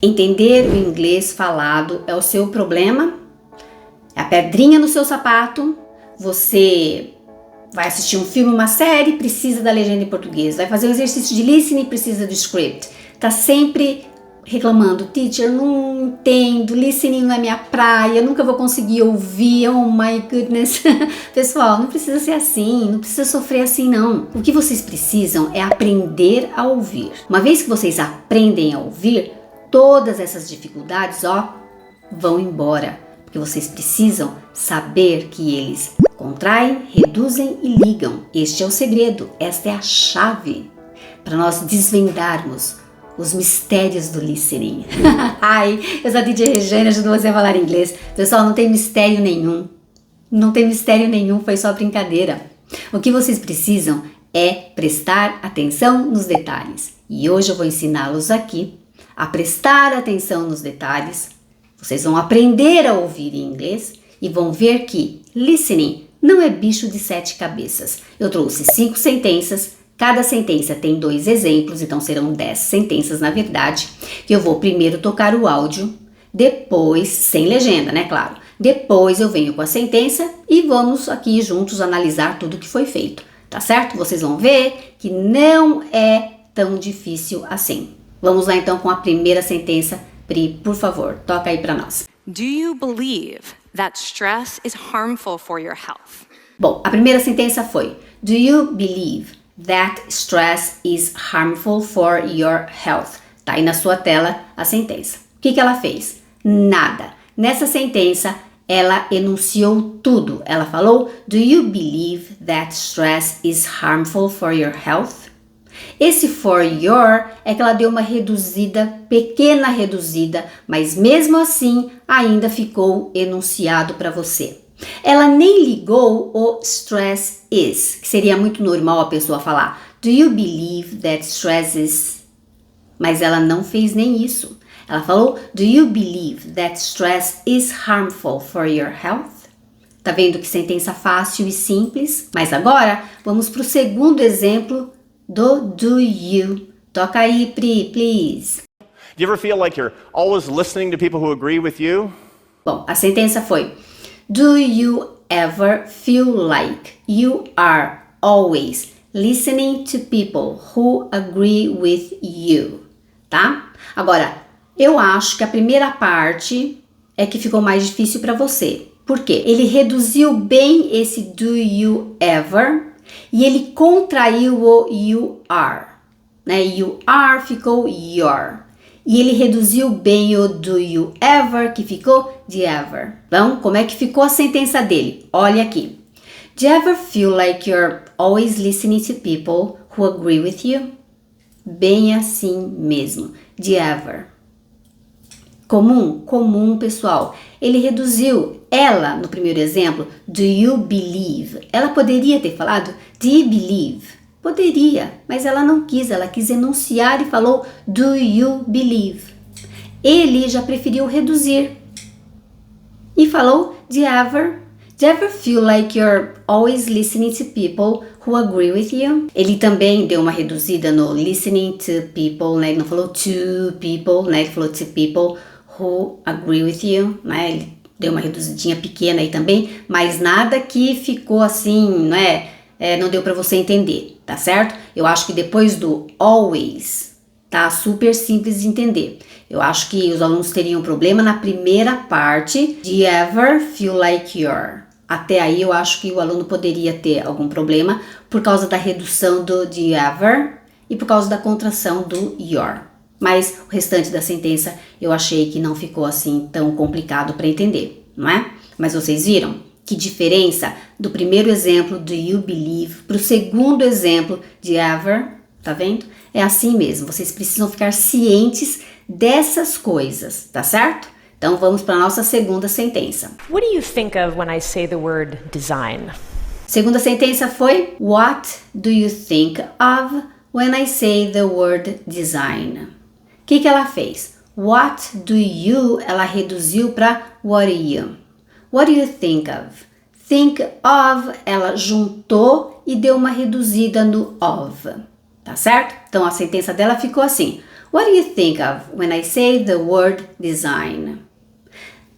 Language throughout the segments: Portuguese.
Entender o inglês falado é o seu problema? É a pedrinha no seu sapato? Você vai assistir um filme, uma série, precisa da legenda em português. Vai fazer um exercício de listening, precisa do script. Tá sempre reclamando, teacher, não entendo, listening não é minha praia, nunca vou conseguir ouvir, oh my goodness. Pessoal, não precisa ser assim, não precisa sofrer assim não. O que vocês precisam é aprender a ouvir. Uma vez que vocês aprendem a ouvir, todas essas dificuldades, vão embora. Porque vocês precisam saber que eles contraem, reduzem e ligam. Este é o segredo, esta é a chave para nós desvendarmos os mistérios do listening. Ai, eu sou a DJ Regiane, ajudo você a falar inglês. Pessoal, não tem mistério nenhum. Não tem mistério nenhum, foi só brincadeira. O que vocês precisam é prestar atenção nos detalhes. E hoje eu vou ensiná-los aqui a prestar atenção nos detalhes. Vocês vão aprender a ouvir em inglês e vão ver que listening não é bicho de 7 cabeças. Eu trouxe 5 sentenças, cada sentença tem 2 exemplos, então serão 10 sentenças na verdade. Eu vou primeiro tocar o áudio, depois, sem legenda, né, claro. Depois eu venho com a sentença e vamos aqui juntos analisar tudo que foi feito, tá certo? Vocês vão ver que não é tão difícil assim. Vamos lá então com a primeira sentença. Pri, por favor, toca aí para nós. Do you believe that stress is harmful for your health? Bom, a primeira sentença foi: Do you believe that stress is harmful for your health? Tá aí na sua tela a sentença. O que ela fez? Nada. Nessa sentença, ela enunciou tudo. Ela falou: Do you believe that stress is harmful for your health? Esse for your é que ela deu uma reduzida, pequena reduzida, mas mesmo assim ainda ficou enunciado para você. Ela nem ligou o stress is, que seria muito normal a pessoa falar Do you believe that stress is? Mas ela não fez nem isso. Ela falou Do you believe that stress is harmful for your health? Tá vendo que sentença fácil e simples? Mas agora vamos para o segundo exemplo do you. Toca aí, Pri, please. Do you ever feel like you're always listening to people who agree with you? Bom, a sentença foi: Do you ever feel like you are always listening to people who agree with you? Tá? Agora, eu acho que a primeira parte é que ficou mais difícil para você. Por quê? Ele reduziu bem esse do you ever e ele contraiu o you are, né? You are ficou your. E ele reduziu bem o do you ever, que ficou the ever. Então, como é que ficou a sentença dele? Olha aqui. Do you ever feel like you're always listening to people who agree with you? Bem assim mesmo. The ever. Comum, pessoal. Ele reduziu ela, no primeiro exemplo, do you believe. Ela poderia ter falado do you believe? Poderia, mas ela não quis. Ela quis enunciar e falou do you believe. Ele já preferiu reduzir e falou do you ever feel like you're always listening to people who agree with you? Ele também deu uma reduzida no listening to people, né? Ele não falou to people, né? Ele falou to people who agree with you, né? Ele deu uma reduzidinha pequena aí também, mas nada que ficou assim, né? Não deu para você entender, tá certo? Eu acho que depois do always, tá super simples de entender. Eu acho que os alunos teriam problema na primeira parte de ever feel like you're. Até aí eu acho que o aluno poderia ter algum problema por causa da redução do the ever e por causa da contração do your. Mas o restante da sentença eu achei que não ficou assim tão complicado para entender, não é? Mas vocês viram que diferença do primeiro exemplo do you believe para o segundo exemplo de ever, tá vendo? É assim mesmo, vocês precisam ficar cientes dessas coisas, tá certo? Então vamos para a nossa segunda sentença. What do you think of when I say the word design? Segunda sentença foi What do you think of when I say the word design? O que ela fez? What do you, ela reduziu para what do you? What do you think of? Think of, ela juntou e deu uma reduzida no of, tá certo? Então a sentença dela ficou assim. What do you think of when I say the word design?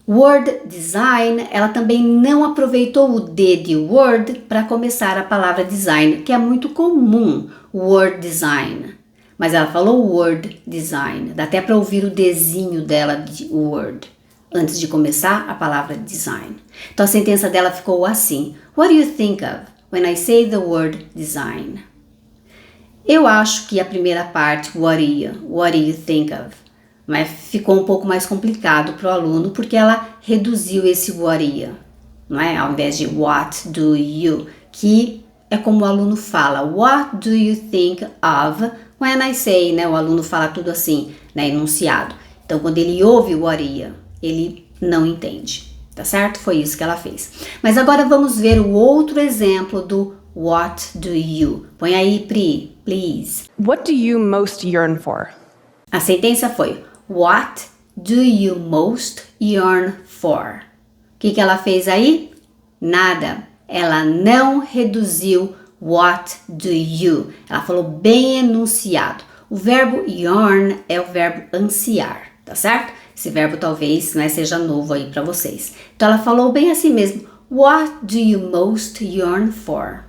Word design, ela também não aproveitou o D de word para começar a palavra design, que é muito comum, word design. Mas ela falou word design, dá até para ouvir o Dzinho dela de word, antes de começar a palavra design. Então a sentença dela ficou assim: What do you think of when I say the word design? Eu acho que a primeira parte, what do you think of? Mas ficou um pouco mais complicado para o aluno porque ela reduziu esse what you, não é? Ao invés de what do you, que é como o aluno fala, what do you think of when I say, né? O aluno fala tudo assim, né? Enunciado. Então quando ele ouve o what you, ele não entende, tá certo? Foi isso que ela fez. Mas agora vamos ver o outro exemplo do what do you. Põe aí, Pri, please. What do you most yearn for? A sentença foi What do you most yearn for? O que ela fez aí? Nada. Ela não reduziu what do you. Ela falou bem enunciado. O verbo yearn é o verbo ansiar, tá certo? Esse verbo talvez, né, seja novo aí para vocês. Então ela falou bem assim mesmo. What do you most yearn for?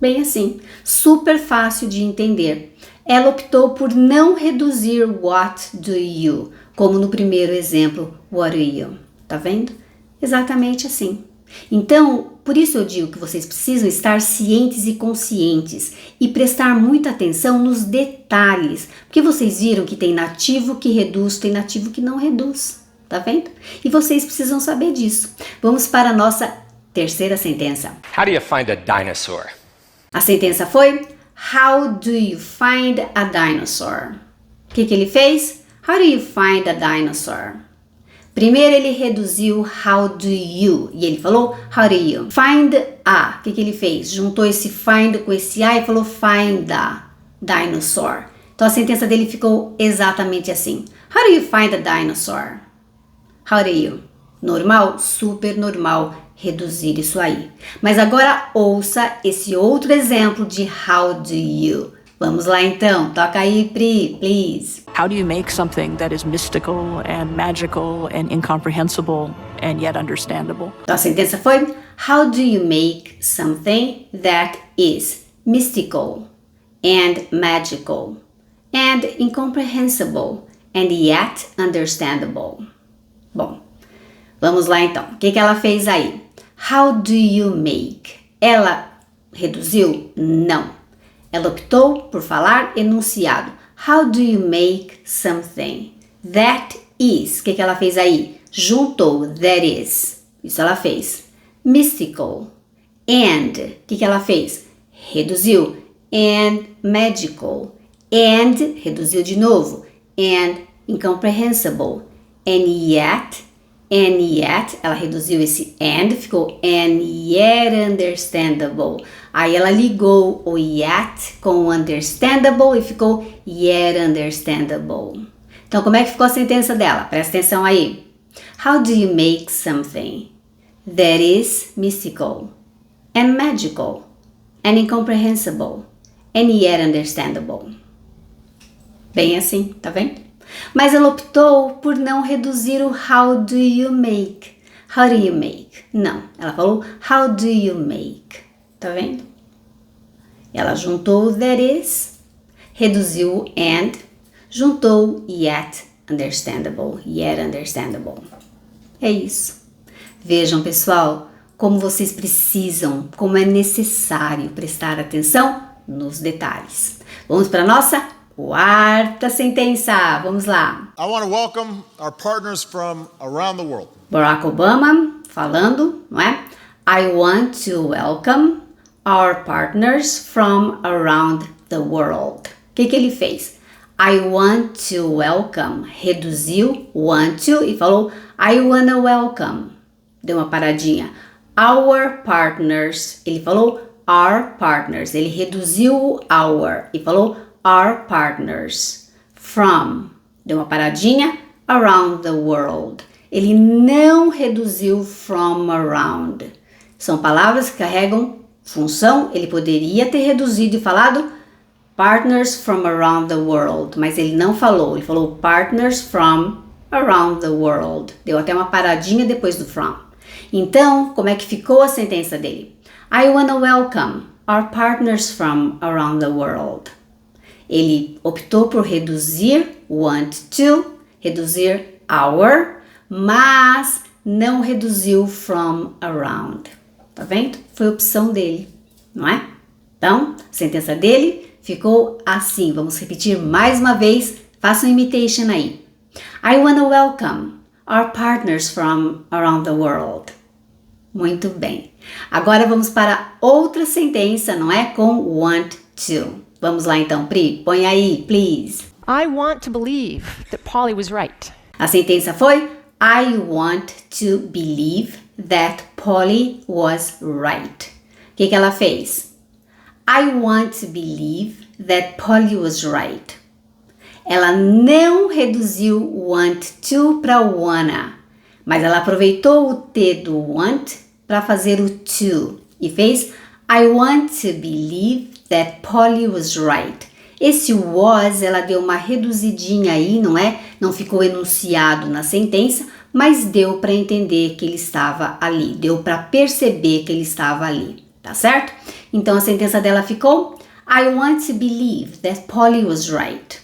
Bem assim. Super fácil de entender. Ela optou por não reduzir what do you, como no primeiro exemplo, what do you. Tá vendo? Exatamente assim. Então, por isso eu digo que vocês precisam estar cientes e conscientes e prestar muita atenção nos detalhes, porque vocês viram que tem nativo que reduz, tem nativo que não reduz. Tá vendo? E vocês precisam saber disso. Vamos para a nossa terceira sentença. How do you find a dinosaur? A sentença foi How do you find a dinosaur? O que ele fez? How do you find a dinosaur? Primeiro ele reduziu how do you e ele falou how do you. Find a. O que ele fez? Juntou esse find com esse a e falou find a dinosaur. Então a sentença dele ficou exatamente assim. How do you find a dinosaur? How do you? Normal? Super normal reduzir isso aí. Mas agora ouça esse outro exemplo de how do you. Vamos lá então, toca aí, Pri, please. How do you make something that is mystical and magical and incomprehensible and yet understandable? Então a sentença foi How do you make something that is mystical and magical and incomprehensible and yet understandable? Bom, vamos lá então. O que ela fez aí? How do you make? Ela reduziu? Não. Ela optou por falar enunciado. How do you make something that is? O que ela fez aí? Juntou that is. Isso ela fez. Mystical. And. O que ela fez? Reduziu. And magical. And. Reduziu de novo. And incomprehensible. And yet. And yet, ela reduziu esse and, ficou and yet understandable. Aí ela ligou o yet com o understandable e ficou yet understandable. Então, como é que ficou a sentença dela? Presta atenção aí. How do you make something that is mystical and magical and incomprehensible and yet understandable? Bem assim, tá vendo? Mas ela optou por não reduzir o how do you make. How do you make? Não, ela falou how do you make. Tá vendo? Ela juntou o that is, reduziu o and, juntou yet understandable. Yet understandable. É isso. Vejam, pessoal, como vocês precisam, como é necessário prestar atenção nos detalhes. Vamos para a nossa quarta sentença. Vamos lá. I want to welcome our partners from around the world. Barack Obama falando, não é? I want to welcome our partners from around the world. O que ele fez? I want to welcome. Reduziu want to e falou I wanna welcome. Deu uma paradinha. Our partners. Ele falou our partners. Ele reduziu o our e falou our partners from, deu uma paradinha, around the world. Ele não reduziu from around. São palavras que carregam função. Ele poderia ter reduzido e falado partners from around the world, mas ele não falou, ele falou partners from around the world. Deu até uma paradinha depois do from. Então, como é que ficou a sentença dele? I wanna welcome our partners from around the world. Ele optou por reduzir want to, reduzir our, mas não reduziu from around. Tá vendo? Foi a opção dele, não é? Então, a sentença dele ficou assim. Vamos repetir mais uma vez. Faça um imitation aí. I wanna welcome our partners from around the world. Muito bem. Agora vamos para outra sentença, não é? Com want to. Vamos lá então, Pri. Põe aí, please. I want to believe that Polly was right. A sentença foi I want to believe that Polly was right. O que ela fez? I want to believe that Polly was right. Ela não reduziu want to para wanna, mas ela aproveitou o T do want para fazer o to e fez I want to believe that Polly was right. Esse was, ela deu uma reduzidinha aí, não é? Não ficou enunciado na sentença, mas deu para entender que ele estava ali, deu para perceber que ele estava ali, tá certo? Então a sentença dela ficou I want to believe that Polly was right.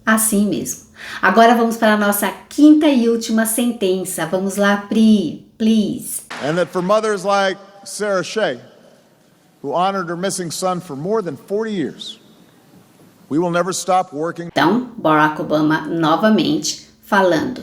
Assim mesmo. Agora vamos para a nossa quinta e última sentença. Vamos lá, Pri, please. And that for mothers like Sarah Shea, who honored her missing son for more than 40 years, we will never stop working. Então, Barack Obama novamente falando.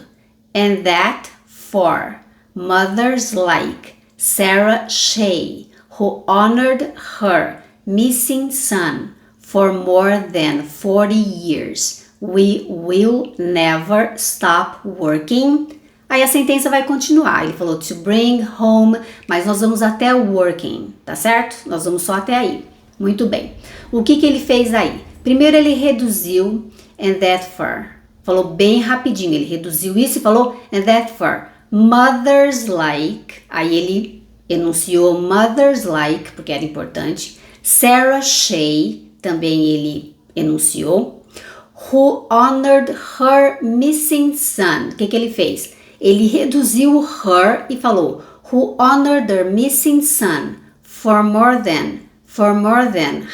And that for mothers like Sarah Shea, who honored her missing son for more than 40 years, we will never stop working. Aí a sentença vai continuar. Ele falou to bring home, mas nós vamos até o working, tá certo? Nós vamos só até aí. Muito bem. O que ele fez aí? Primeiro ele reduziu and that for. Falou bem rapidinho. Ele reduziu isso e falou and that for mothers like. Aí ele enunciou mothers like, porque era importante. Sarah Shea, também ele enunciou. Who honored her missing son. O que ele fez? Ele reduziu her e falou who honored her missing son for more than,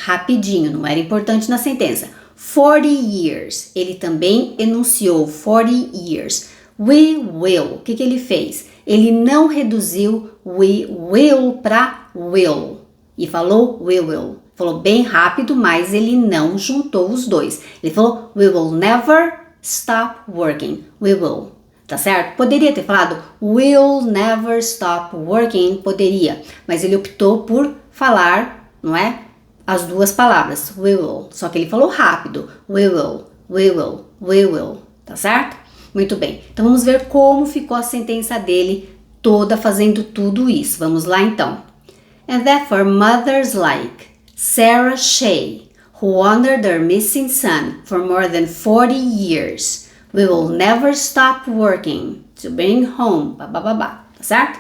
rapidinho, não era importante na sentença. 40 years. Ele também enunciou 40 years. We will. O que ele fez? Ele não reduziu we will para will e falou we will. Falou bem rápido, mas ele não juntou os dois. Ele falou we will never stop working. We will. Tá certo? Poderia ter falado will never stop working. Poderia. Mas ele optou por falar, não é? As duas palavras. We will. Só que ele falou rápido. We will. We will. We will. Tá certo? Muito bem. Então vamos ver como ficou a sentença dele toda fazendo tudo isso. Vamos lá então. And that for mothers like Sarah Shea, who honored her missing son for more than 40 years, we will never stop working to bring home, tá certo?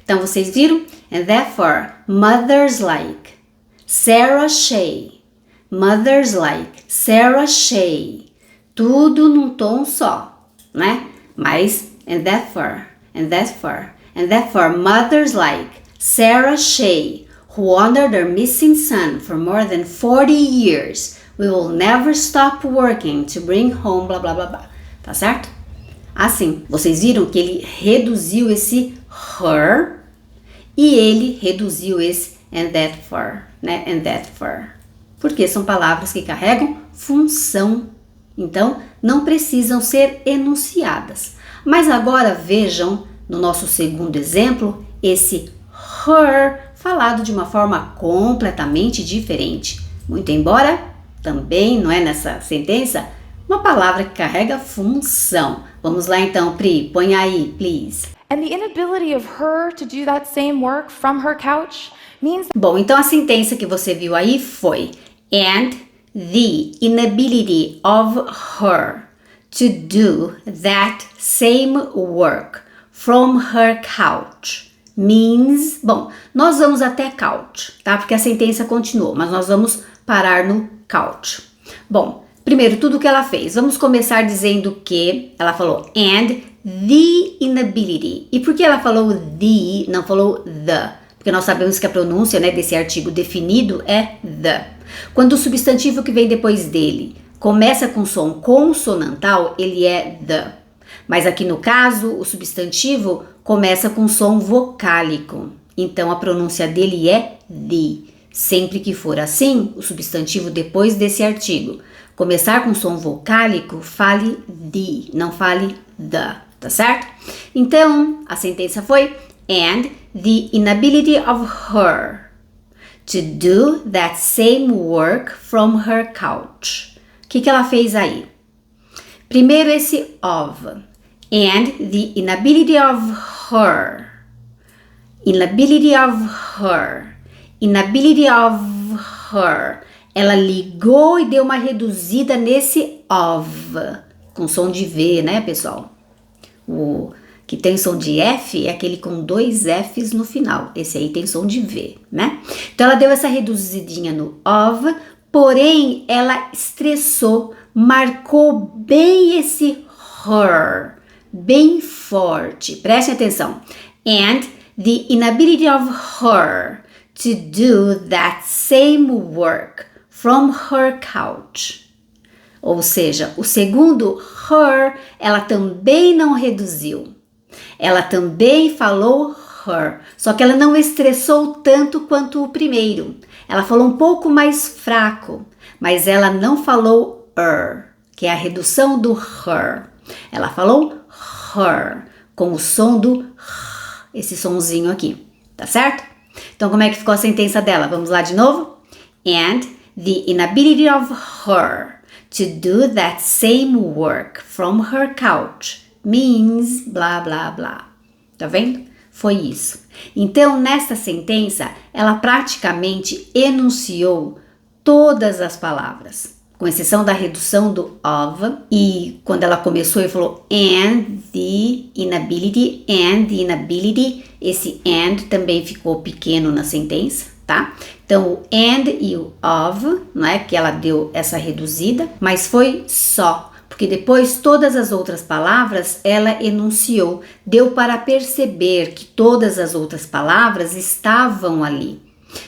Então vocês viram? And that for mothers like Sarah Shea, mothers like Sarah Shea, tudo num tom só, né? Mas and that for mothers like Sarah Shea, who honored her missing son for more than 40 years, we will never stop working to bring home, blá. Tá certo? Assim, vocês viram que ele reduziu esse her e ele reduziu esse and that for, né? And that for. Porque são palavras que carregam função. Então, não precisam ser enunciadas. Mas agora vejam, no nosso segundo exemplo, esse her falado de uma forma completamente diferente. Muito embora também, não é nessa sentença, uma palavra que carrega função. Vamos lá então, Pri, põe aí, please. And the inability of her to do that same work from her couch means... Bom, então a sentença que você viu aí foi and the inability of her to do that same work from her couch means... Bom, nós vamos até couch, tá? Porque a sentença continuou, mas nós vamos parar no couch. Bom, primeiro, tudo que ela fez. Vamos começar dizendo que ela falou and the inability. E por que ela falou the, não falou the? Porque nós sabemos que a pronúncia, né, desse artigo definido é the. Quando o substantivo que vem depois dele começa com som consonantal, ele é the. Mas aqui no caso, o substantivo começa com som vocálico. Então a pronúncia dele é the. Sempre que for assim, o substantivo depois desse artigo começar com som vocálico, fale the, não fale the, tá certo? Então, a sentença foi and the inability of her to do that same work from her couch. O que ela fez aí? Primeiro esse of. And the inability of her. Inability of her. Inability of her. Ela ligou e deu uma reduzida nesse of. Com som de V, né, pessoal? O que tem som de F é aquele com 2 Fs no final. Esse aí tem som de V, né? Então ela deu essa reduzidinha no of, porém ela estressou, marcou bem esse her, bem forte. Prestem atenção. And the inability of her to do that same work from her couch. Ou seja, o segundo her, ela também não reduziu. Ela também falou her, só que ela não estressou tanto quanto o primeiro. Ela falou um pouco mais fraco, mas ela não falou que é a redução do her. Ela falou her, com o som do esse sonzinho aqui, tá certo? Então como é que ficou a sentença dela? Vamos lá de novo? And the inability of her to do that same work from her couch means blá blá blá. Tá vendo? Foi isso. Então, nesta sentença, ela praticamente enunciou todas as palavras, com exceção da redução do of. E quando ela começou e falou and the inability, esse and também ficou pequeno na sentença, tá? Então, o and e o of, não é que ela deu essa reduzida, mas foi só. Porque depois todas as outras palavras ela enunciou, deu para perceber que todas as outras palavras estavam ali,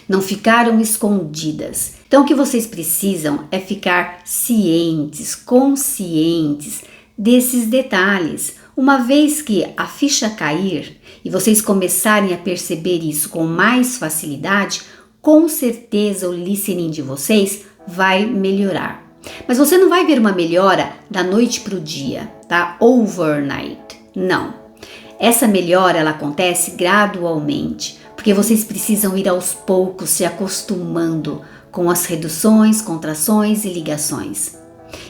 não ficaram escondidas. Então o que vocês precisam é ficar cientes, conscientes desses detalhes. Uma vez que a ficha cair e vocês começarem a perceber isso com mais facilidade, com certeza o listening de vocês vai melhorar. Mas você não vai ver uma melhora da noite para o dia, tá? Overnight. Não. Essa melhora, ela acontece gradualmente, porque vocês precisam ir aos poucos se acostumando com as reduções, contrações e ligações.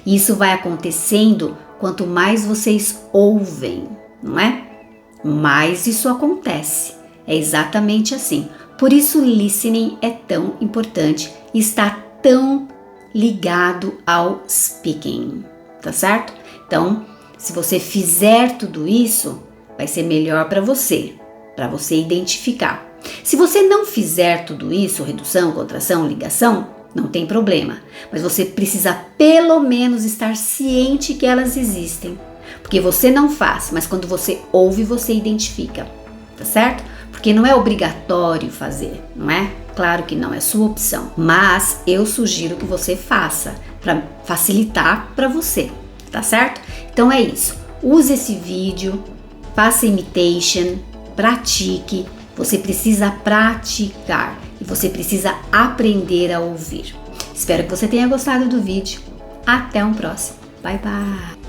E isso vai acontecendo quanto mais vocês ouvem, não é? Mais isso acontece. É exatamente assim. Por isso o listening é tão importante e está tão ligado ao speaking, tá certo? Então, se você fizer tudo isso, vai ser melhor para você identificar. Se você não fizer tudo isso, redução, contração, ligação, não tem problema, mas você precisa pelo menos estar ciente que elas existem, porque você não faz, mas quando você ouve, você identifica, tá certo? Porque não é obrigatório fazer, não é? Claro que não, é sua opção, mas eu sugiro que você faça para facilitar para você, tá certo? Então é isso, use esse vídeo, faça imitation, pratique, você precisa praticar e você precisa aprender a ouvir. Espero que você tenha gostado do vídeo, até um próximo, bye bye!